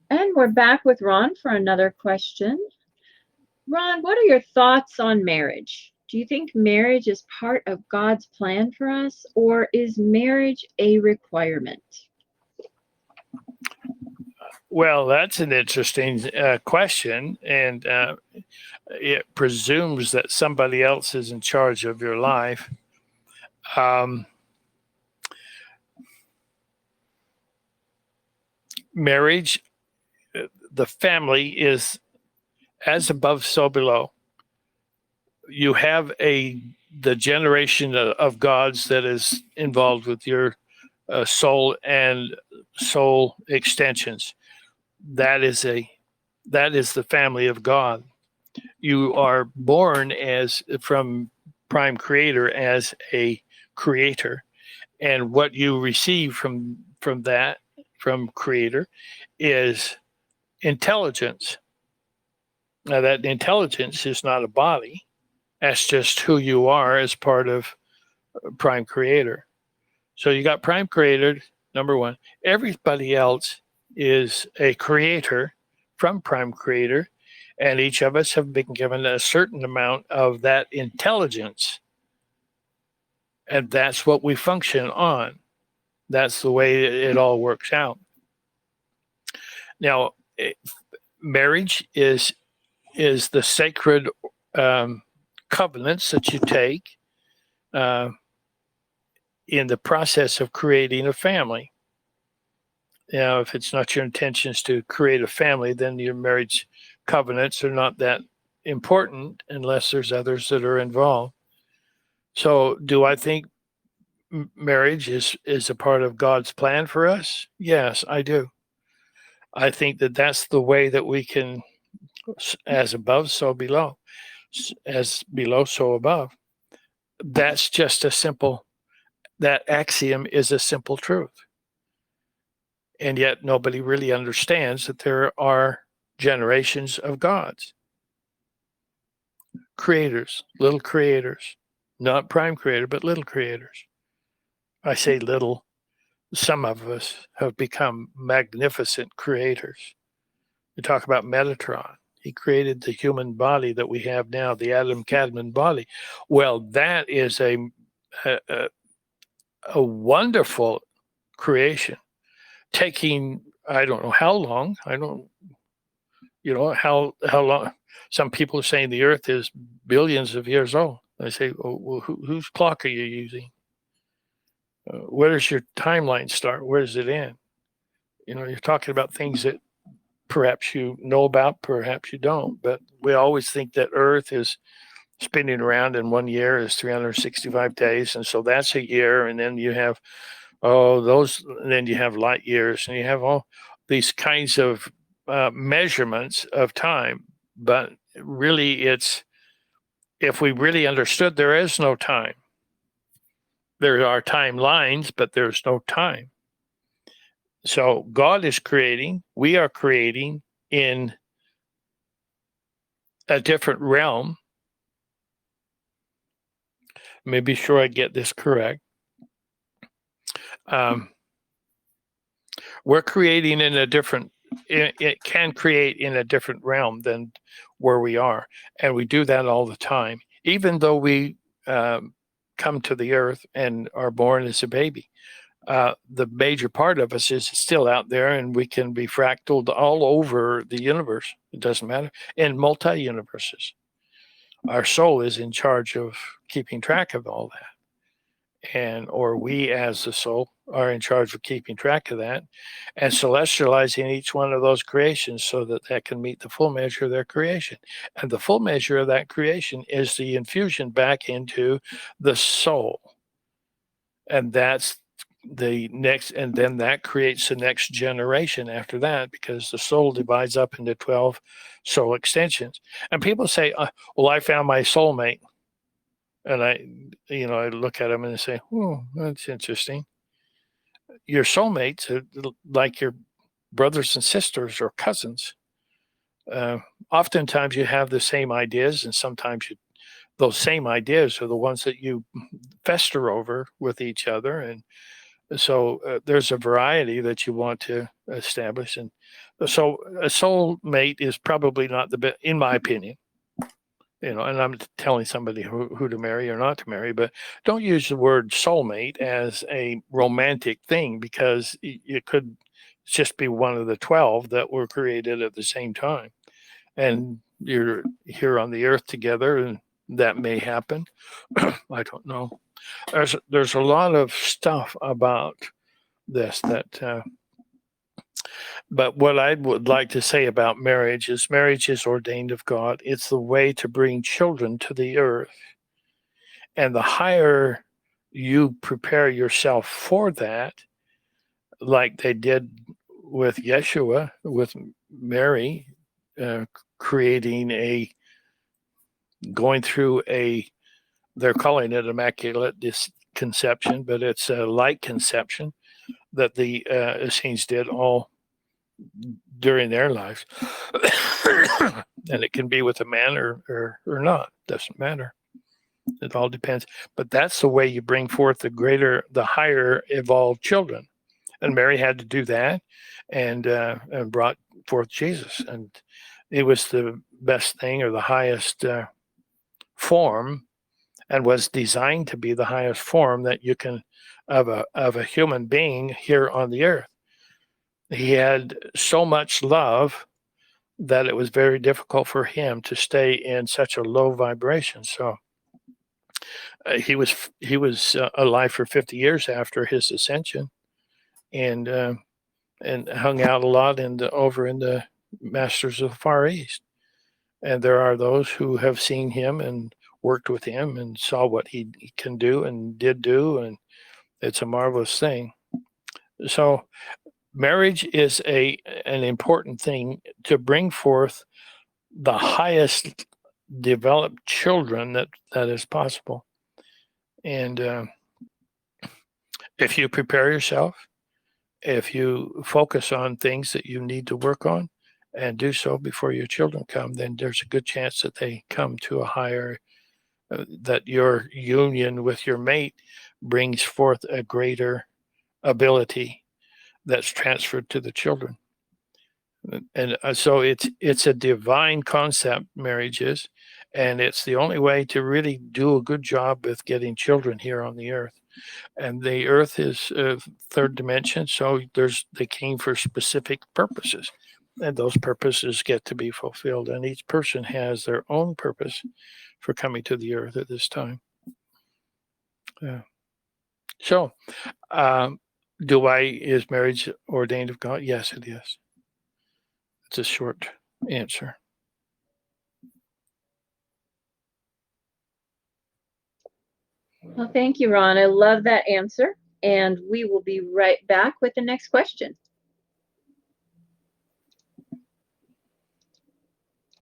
And we're back with Ron for another question. Ron, what are your thoughts on marriage? Do you think marriage is part of God's plan for us, or is marriage a requirement? Well, that's an interesting question, and it presumes that somebody else is in charge of your life. Um, Marriage, the family is as above, so below. You have the generation of gods that is involved with your soul and soul extensions. That is the family of God. You are born as from prime creator as a creator, and what you receive from creator is intelligence. Now that intelligence is not a body. That's just who you are as part of prime creator. So you got prime creator, number one. Everybody else is a creator from prime creator, and each of us have been given a certain amount of that intelligence, and that's what we function on. That's the way it all works out. Now, marriage is the sacred covenants that you take uh, in the process of creating a family. If it's not your intentions to create a family, then your marriage covenants are not that important unless there's others that are involved. So, do I think marriage is a part of God's plan for us? Yes, I do. I think that that's the way that we can, as above, so below, as below, so above. That's just a simple. That axiom is a simple truth. And yet nobody really understands that there are generations of gods, creators, little creators, not prime creator, but little creators. I say little. Some of us have become magnificent creators. We talk about Metatron. He created the human body that we have now, the Adam Cadman body. Well, that is a, a wonderful creation, taking I don't know how long. I don't how long. Some people are saying the Earth is billions of years old. I say, well, whose clock are you using? Where does your timeline start? Where does it end? You're talking about things that perhaps you know about, perhaps you don't. But we always think that Earth is spinning around in 1 year is 365 days, and so that's a year. And then you have and then you have light years, and you have all these kinds of measurements of time. But really, if we really understood, there is no time. There are timelines, but there's no time. So God is creating, we are creating in a different realm. Maybe sure I get this correct. We're creating in a different, it can create in a different realm than where we are. And we do that all the time, even though we come to the earth and are born as a baby. The major part of us is still out there, and we can be fractaled all over the universe. It doesn't matter. In multi universes, our soul is in charge of keeping track of all that. Or we as the soul are in charge of keeping track of that and celestializing each one of those creations so that can meet the full measure of their creation. And the full measure of that creation is the infusion back into the soul. And that's the next, and then that creates the next generation after that, because the soul divides up into 12 soul extensions. And people say, well, I found my soulmate. And I look at them and say, oh, that's interesting. Your soulmates are like your brothers and sisters or cousins. Oftentimes you have the same ideas, and sometimes those same ideas are the ones that you fester over with each other. And So there's a variety that you want to establish, and so a soul mate is probably not the best, in my opinion. And I'm telling somebody who to marry or not to marry, but don't use the word soulmate as a romantic thing, because it could just be one of the 12 that were created at the same time. And you're here on the earth together, and that may happen. I don't know. There's a lot of stuff about this that but what I would like to say about marriage is ordained of God. It's the way to bring children to the earth. And the higher you prepare yourself for that, like they did with Yeshua, with Mary, uh, creating going through they're calling it immaculate conception, but it's a light conception that the Essenes did all during their lives. And it can be with a man or not, doesn't matter. It all depends. But that's the way you bring forth the higher evolved children. And Mary had to do that, and brought forth Jesus. And it was the best thing, or the highest form, and was designed to be the highest form that you can of a human being here on the earth. He had so much love that it was very difficult for him to stay in such a low vibration. So he was alive for 50 years after his ascension, and hung out a lot over in the Masters of the Far East. And there are those who have seen him and worked with him and saw what he can do and did do, and it's a marvelous thing. So marriage is an important thing to bring forth the highest developed children that is possible. And if you prepare yourself, if you focus on things that you need to work on and do so before your children come, then there's a good chance that they come to a higher, that your union with your mate brings forth a greater ability that's transferred to the children. And so it's a divine concept, marriage is, and it's the only way to really do a good job with getting children here on the earth. And the earth is a third dimension, so they came for specific purposes, and those purposes get to be fulfilled. And each person has their own purpose for coming to the earth at this time. So, is marriage ordained of God? Yes, it is. It's a short answer. Well, thank you, Ron. I love that answer. And we will be right back with the next question.